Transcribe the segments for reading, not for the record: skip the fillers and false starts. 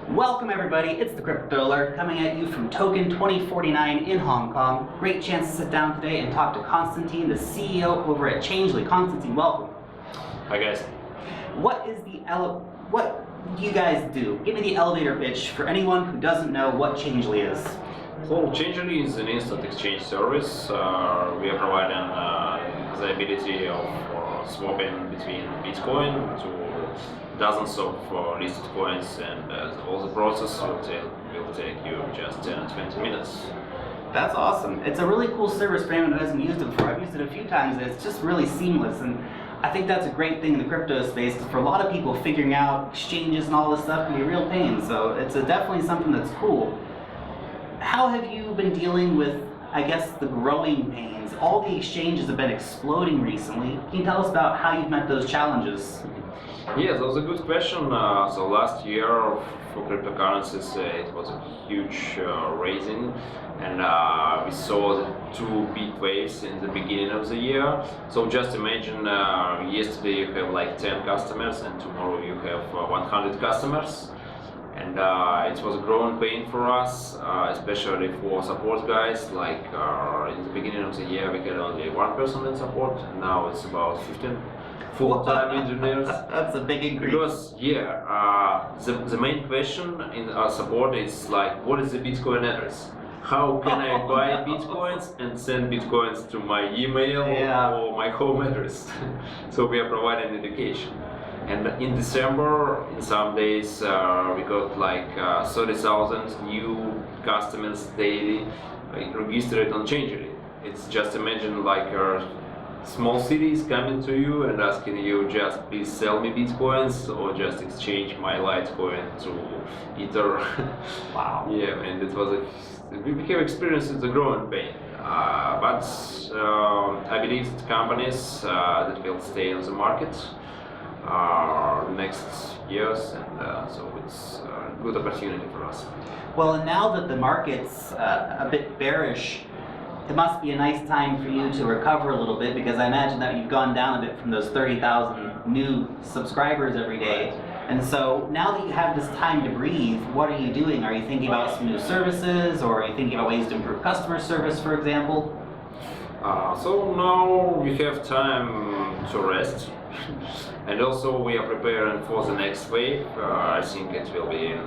Welcome everybody, it's the Crypto Alert coming at you from Token 2049 in Hong Kong. Great chance to sit down today and talk to Konstantin, the CEO over at Changelly. Konstantin, welcome. Hi guys. What do you guys do? Give me the elevator pitch for anyone who doesn't know what Changelly is. So Changelly is an instant exchange service. We are providing the ability of swapping between Bitcoin to dozens of listed coins, and all the process will take you just 10 to 20 minutes. That's awesome. It's a really cool service for anyone who hasn't used it before. I've used it a few times and it's just really seamless, and I think that's a great thing in the crypto space, because for a lot of people figuring out exchanges and all this stuff can be a real pain, so it's definitely something that's cool. How have you been dealing with, I guess, the growing pains? All the exchanges have been exploding recently. Can you tell us about how you've met those challenges? Yeah, that was a good question. So last year for cryptocurrencies, it was a huge raising, and we saw the two big waves in the beginning of the year. So just imagine yesterday you have like 10 customers, and tomorrow you have 100 customers. And it was a growing pain for us, especially for support guys. Like in the beginning of the year, we had only one person in support, and now it's about 15 full-time engineers. That's a big increase. Because the main question in our support is like, what is the Bitcoin address? How can I buy Bitcoins and send Bitcoins to my email or my home address? So we are providing education. And in December, in some days, we got like 30,000 new customers daily registered on Changelly. It's just imagine like small cities coming to you and asking you, just please sell me Bitcoins or just exchange my Litecoin to Ether. Wow. Yeah, and it was we have experienced the growing pain. But I believe that companies that will stay on the market next years, and so it's a good opportunity for us. Well, and now that the market's a bit bearish, it must be a nice time for you to recover a little bit, because I imagine that you've gone down a bit from those 30,000 new subscribers every day. And so now that you have this time to breathe, what are you doing? Are you thinking about some new services, or are you thinking about ways to improve customer service, for example? So now we have time to rest. And also we are preparing for the next wave. I think it will be in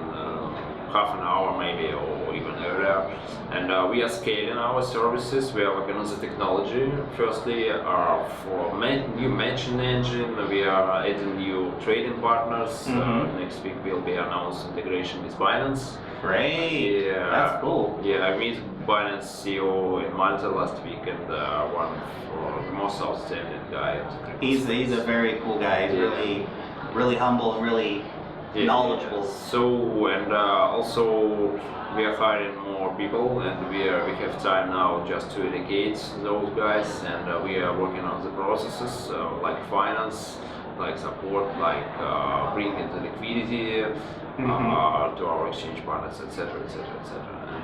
half an hour maybe, or even earlier. And we are scaling our services. We are working on the technology. Firstly, for new matching engine, we are adding new trading partners. Next week will be announced integration with Binance. Great. Yeah, that's cool. Yeah, I met Binance CEO in Malta last week, and one of the most outstanding guy. He's a very cool guy. He's really humble and really knowledgeable. So, and also we are hiring more people, and we have time now just to educate those guys, and we are working on the processes like finance, like support, like bringing the liquidity to our exchange partners, etc., etc., etc. And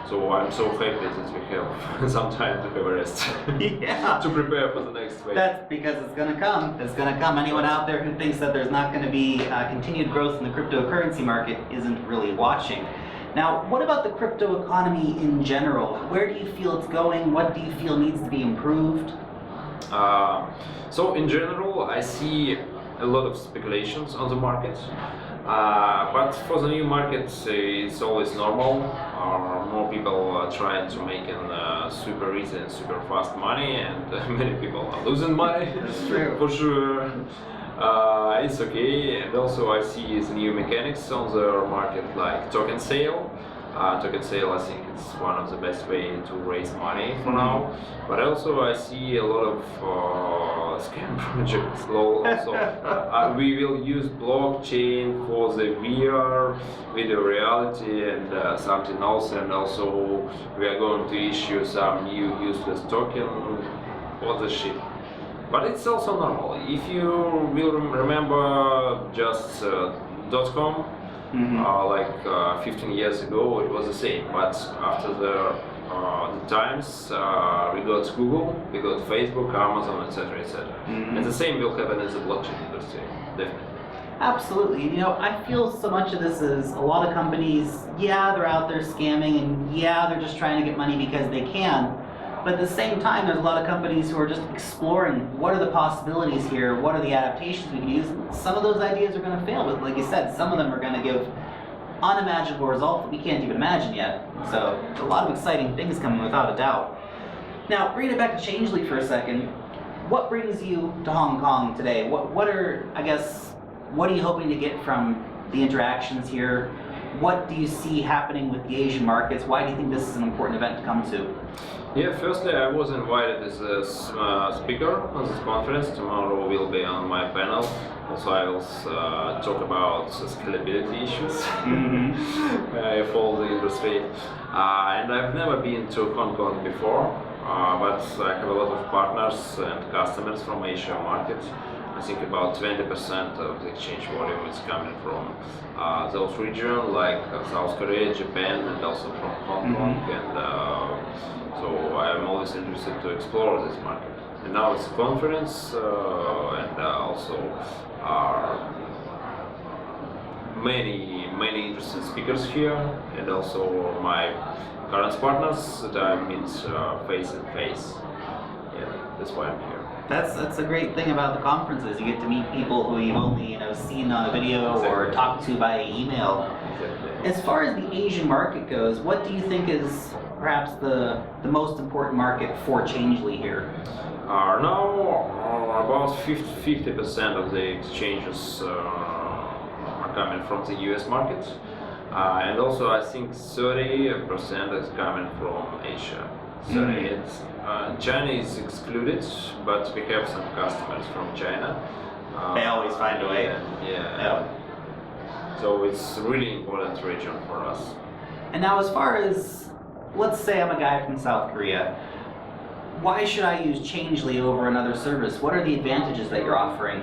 so I'm so happy that we have some time to have a rest. To prepare for the next wave. That's because it's going to come. It's going to come. Anyone out there who thinks that there's not going to be continued growth in the cryptocurrency market isn't really watching. Now, what about the crypto economy in general? Where do you feel it's going? What do you feel needs to be improved? So in general, I see a lot of speculations on the market. But for the new market, it's always normal. More people are trying to make super easy and super fast money, and many people are losing money. That's true. For sure. It's okay. And also I see the new mechanics on the market, like token sale. Token sale, I think it's one of the best way to raise money for now. But also I see a lot of scam projects. Also, we will use blockchain for the VR, video reality, and something else. And also we are going to issue some new useless token. What the shit. But it's also normal. If you will remember just .com, like 15 years ago, it was the same. But after the times, we got Google, we got Facebook, Amazon, etc., etc. And the same will happen in the blockchain industry, definitely. Absolutely. You know, I feel so much of this is a lot of companies, yeah, they're out there scamming and yeah, they're just trying to get money because they can. But at the same time, there's a lot of companies who are just exploring what are the possibilities here, what are the adaptations we can use. Some of those ideas are going to fail, but like you said, some of them are going to give unimaginable results that we can't even imagine yet. So a lot of exciting things coming without a doubt. Now, bringing it back to Changelly for a second, what brings you to Hong Kong today? What are you hoping to get from the interactions here? What do you see happening with the Asian markets? Why do you think this is an important event to come to? Yeah, firstly, I was invited as a speaker on this conference. Tomorrow will be on my panel. Also, I will talk about scalability issues for the industry. And I've never been to Hong Kong before, but I have a lot of partners and customers from Asia market. I think about 20% of the exchange volume is coming from those regions like South Korea, Japan, and also from Hong Kong. And so I'm always interested to explore this market. And now it's a conference, and also many interesting speakers here, and also my current partners that I meet face to face. Yeah, that's why I'm here. That's a great thing about the conferences. You get to meet people who you've only seen on a video or talked to by email. Exactly. As far as the Asian market goes, what do you think is perhaps the most important market for Changelly here? Now about 50% of the exchanges are coming from the US market, and also I think 30% is coming from Asia. China is excluded, but we have some customers from China. They always find a way. Yeah. So it's really important region for us. And now as far as, let's say I'm a guy from South Korea, why should I use Changelly over another service? What are the advantages that you're offering?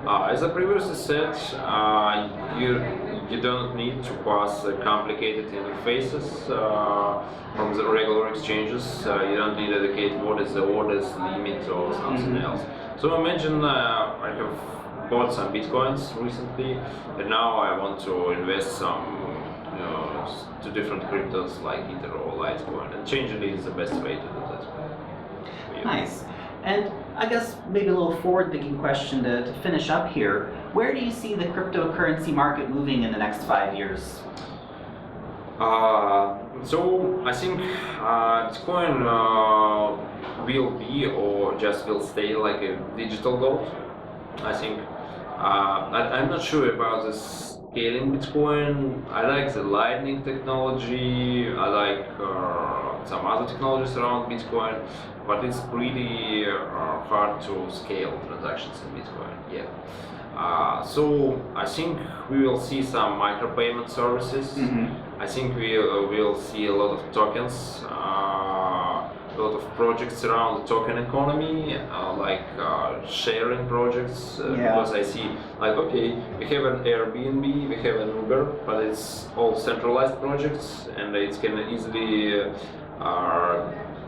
As I previously said, you don't need to pass complicated interfaces from the regular exchanges. You don't need to indicate what is the orders limit or something else. So imagine I have bought some bitcoins recently, and now I want to invest some to different cryptos like Ether or Litecoin, and Changelly is the best way to do that. Nice. And I guess maybe a little forward-thinking question to finish up here. Where do you see the cryptocurrency market moving in the next 5 years? So I think Bitcoin will be or just will stay like a digital gold. I think I'm not sure about the scaling Bitcoin. I like the Lightning technology. I like some other technologies around Bitcoin, but it's pretty hard to scale transactions in Bitcoin. Yeah. So I think we will see some micropayment services. I think we will see a lot of tokens, a lot of projects around the token economy, like sharing projects. Because I see, like, okay, we have an Airbnb, we have an Uber, but it's all centralized projects, and it can easily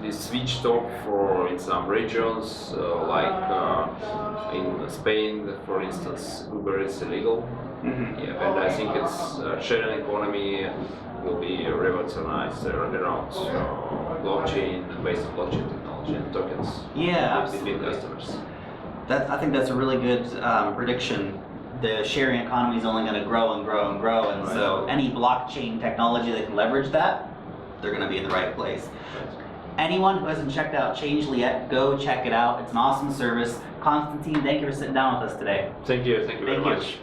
be switched off for in some regions, like in Spain, for instance, Uber is illegal. Yeah, and I think it's sharing economy will be revolutionized around blockchain, based on blockchain technology and tokens. Yeah, between absolutely. customers. I think that's a really good prediction. The sharing economy is only going to grow and grow and grow, and so any blockchain technology that can leverage that, they're going to be in the right place. Anyone who hasn't checked out Changelly yet, go check it out. It's an awesome service. Konstantin, thank you for sitting down with us today. Thank you very much.